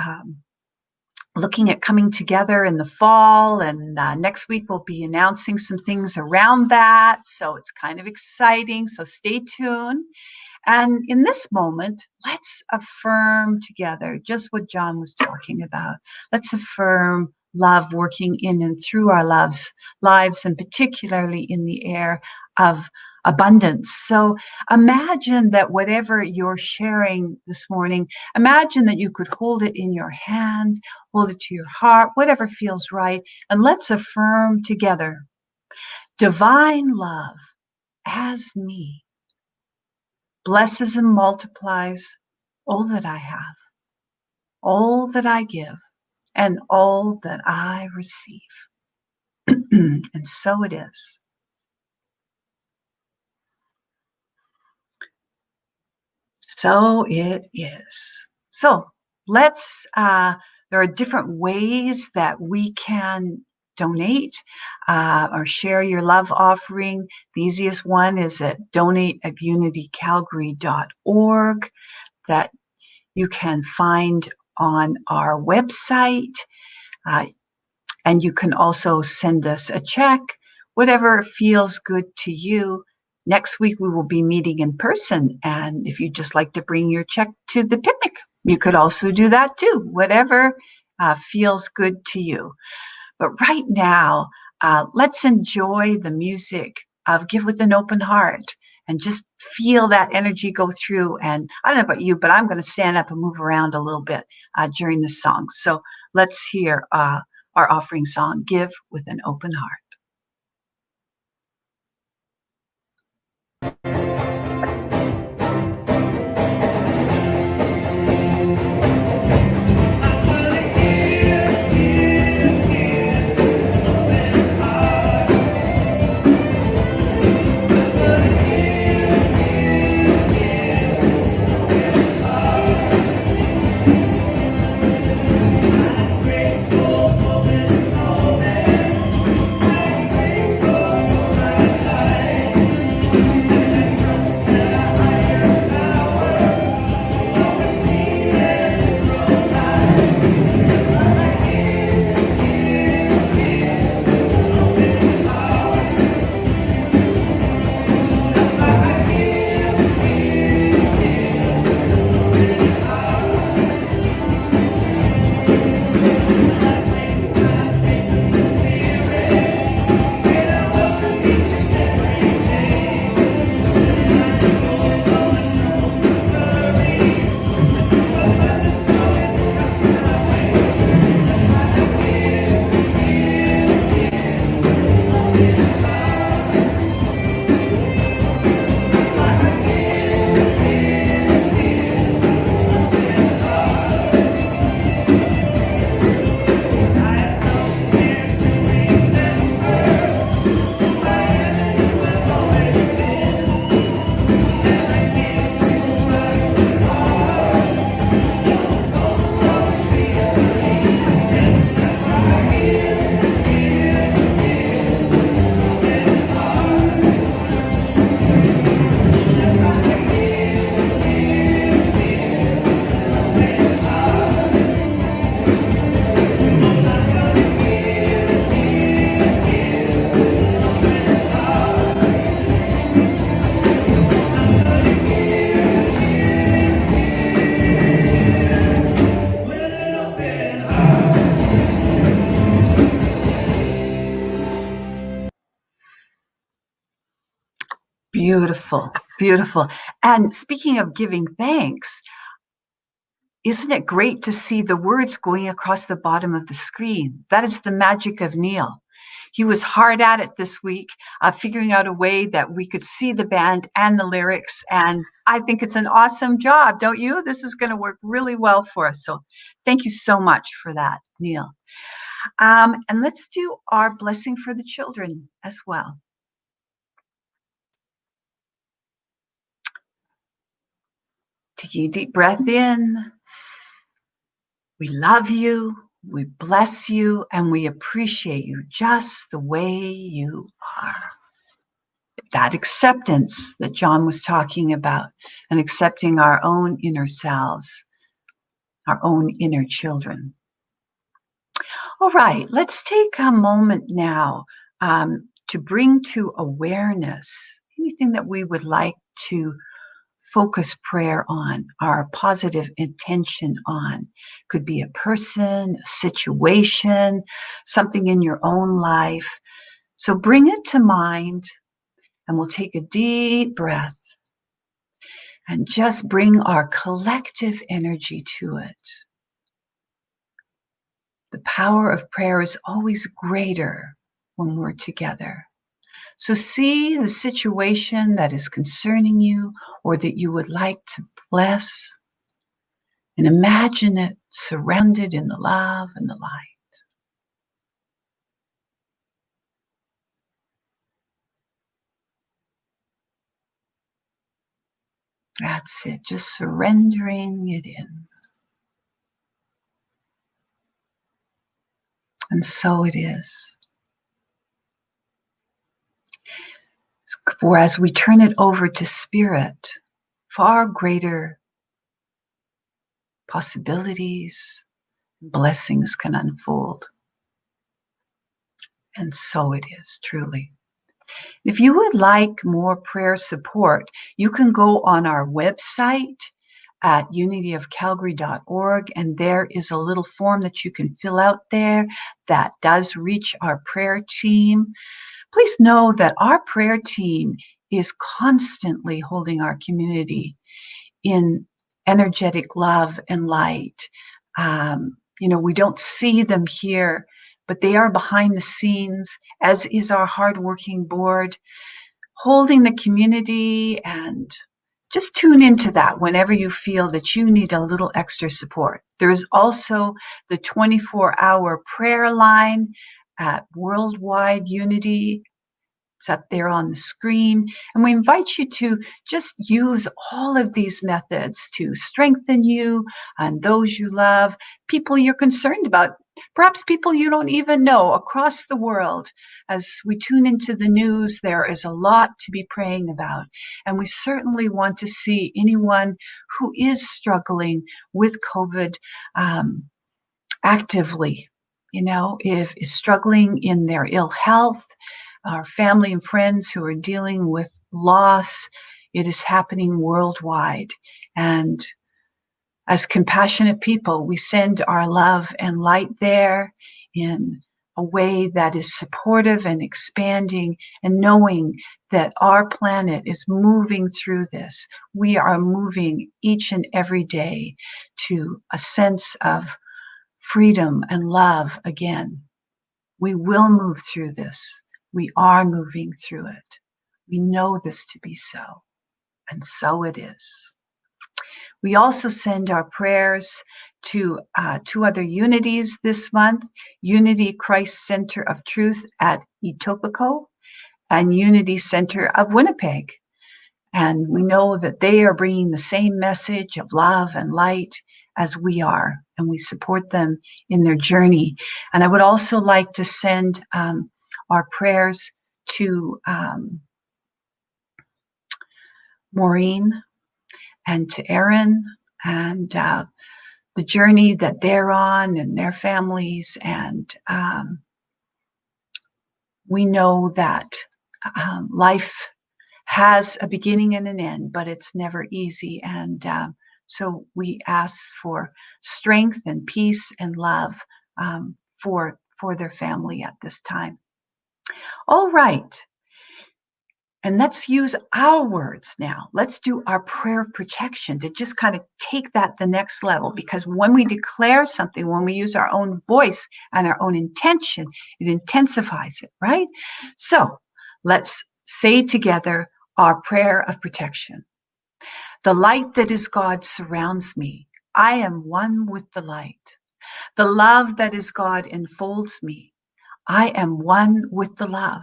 looking at coming together in the fall, and next week we'll be announcing some things around that. So it's kind of exciting. So stay tuned. And in this moment, let's affirm together just what John was talking about. Let's affirm love working in and through our lives, and particularly in the air of abundance. So imagine that whatever you're sharing this morning, imagine that you could hold it in your hand, hold it to your heart, whatever feels right, and let's affirm together. Divine love as me blesses and multiplies all that I have, all that I give, and all that I receive. And so it is. So it is. So let's, there are different ways that we can donate or share your love offering. The easiest one is at donate@unitycalgary.org that you can find on our website. And you can also send us a check, whatever feels good to you. Next week, we will be meeting in person. And if you'd just like to bring your check to the picnic, you could also do that too, whatever feels good to you. But right now, let's enjoy the music of Give with an Open Heart and just feel that energy go through. And I don't know about you, but I'm going to stand up and move around a little bit during this song. So let's hear our offering song, Give with an Open Heart. Beautiful, beautiful. And speaking of giving thanks, isn't it great to see the words going across the bottom of the screen? That is the magic of Neil. He was hard at it this week, figuring out a way that we could see the band and the lyrics. And I think it's an awesome job, don't you? This is going to work really well for us. So thank you so much for that, Neil. And let's do our blessing for the children as well. Take a deep breath in. We love you, we bless you, and we appreciate you just the way you are. That acceptance that John was talking about, and accepting our own inner selves, our own inner children. All right, let's take a moment now to bring to awareness anything that we would like to focus prayer on, our positive intention on. Could be a person, a situation, something in your own life. So bring it to mind, and we'll take a deep breath and just bring our collective energy to it. The power of prayer is always greater when we're together. So see the situation that is concerning you or that you would like to bless, and imagine it surrounded in the love and the light. That's it, just surrendering it in. And so it is. For as we turn it over to spirit, far greater possibilities, blessings can unfold. And so it is, truly. If you would like more prayer support, you can go on our website at unityofcalgary.org, and there is a little form that you can fill out there that does reach our prayer team. Please know that our prayer team is constantly holding our community in energetic love and light. We don't see them here, but they are behind the scenes, as is our hardworking board, holding the community. And just tune into that whenever you feel that you need a little extra support. There is also the 24-hour prayer line at Worldwide Unity. It's up there on the screen. And we invite you to just use all of these methods to strengthen you and those you love, people you're concerned about, perhaps people you don't even know across the world. As we tune into the news, there is a lot to be praying about. And we certainly want to see anyone who is struggling with COVID actively, if is struggling in their ill health, our family and friends who are dealing with loss. It is happening worldwide. And as compassionate people, we send our love and light there in a way that is supportive and expanding, and knowing that our planet is moving through this. We are moving each and every day to a sense of freedom and love again. We will move through this. We are moving through it. We know this to be so, and so it is. We also send our prayers to two other unities this month, Unity Christ Center of Truth at Etobicoke and Unity Center of Winnipeg. And we know that they are bringing the same message of love and light as we are, and we support them in their journey. And I would also like to send our prayers to Maureen and to Aaron, and the journey that they're on and their families. And we know that life has a beginning and an end, but it's never easy. And so we ask for strength and peace and love for their family at this time. All right. And let's use our words now. Let's do our prayer of protection to just kind of take that the next level, because when we declare something, when we use our own voice and our own intention, it intensifies it, right? So let's say together our prayer of protection. The light that is God surrounds me. I am one with the light. The love that is God enfolds me. I am one with the love.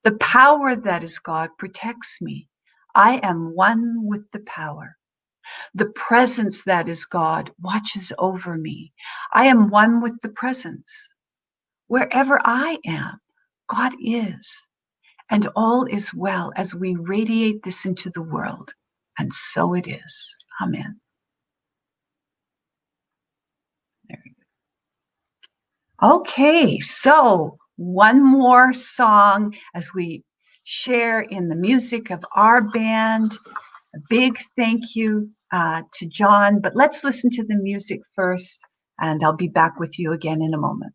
The power that is God protects me. I am one with the power. The presence that is God watches over me. I am one with the presence. Wherever I am, God is. And all is well as we radiate this into the world. And so it is. Amen. There we go. Okay, so one more song as we share in the music of our band. A big thank you to John, but let's listen to the music first, and I'll be back with you again in a moment.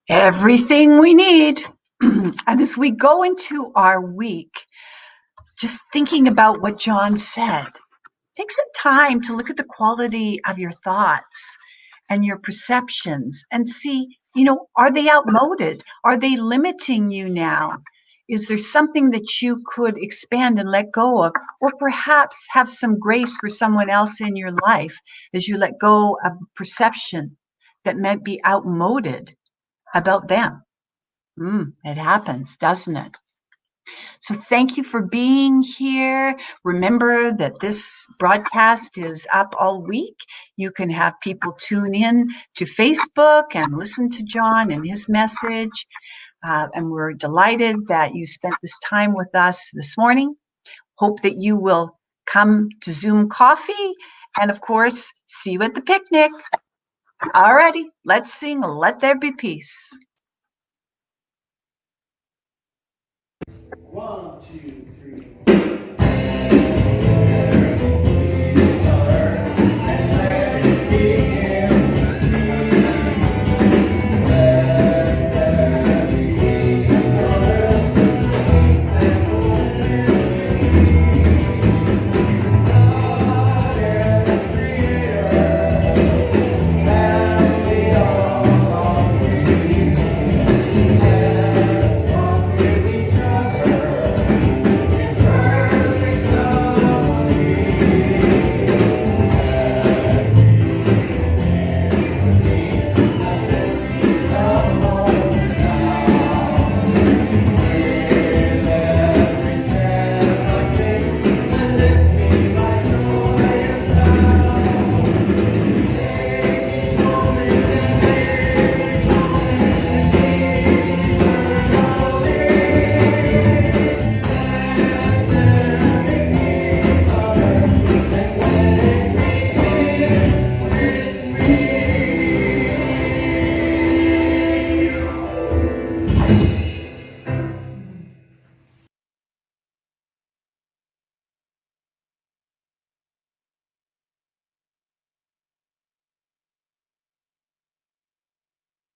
Everything we need. And as we go into our week, just thinking about what John said, take some time to look at the quality of your thoughts and your perceptions and see, are they outmoded? Are they limiting you now? Is there something that you could expand and let go of? Or perhaps have some grace for someone else in your life as you let go of perception that might be outmoded about them. It happens, doesn't it? So thank you for being here. Remember that this broadcast is up all week. You can have people tune in to Facebook and listen to John and his message. And we're delighted that you spent this time with us this morning. Hope that you will come to Zoom Coffee and, of course, see you at the picnic. Alrighty, let's sing Let There Be Peace. 1,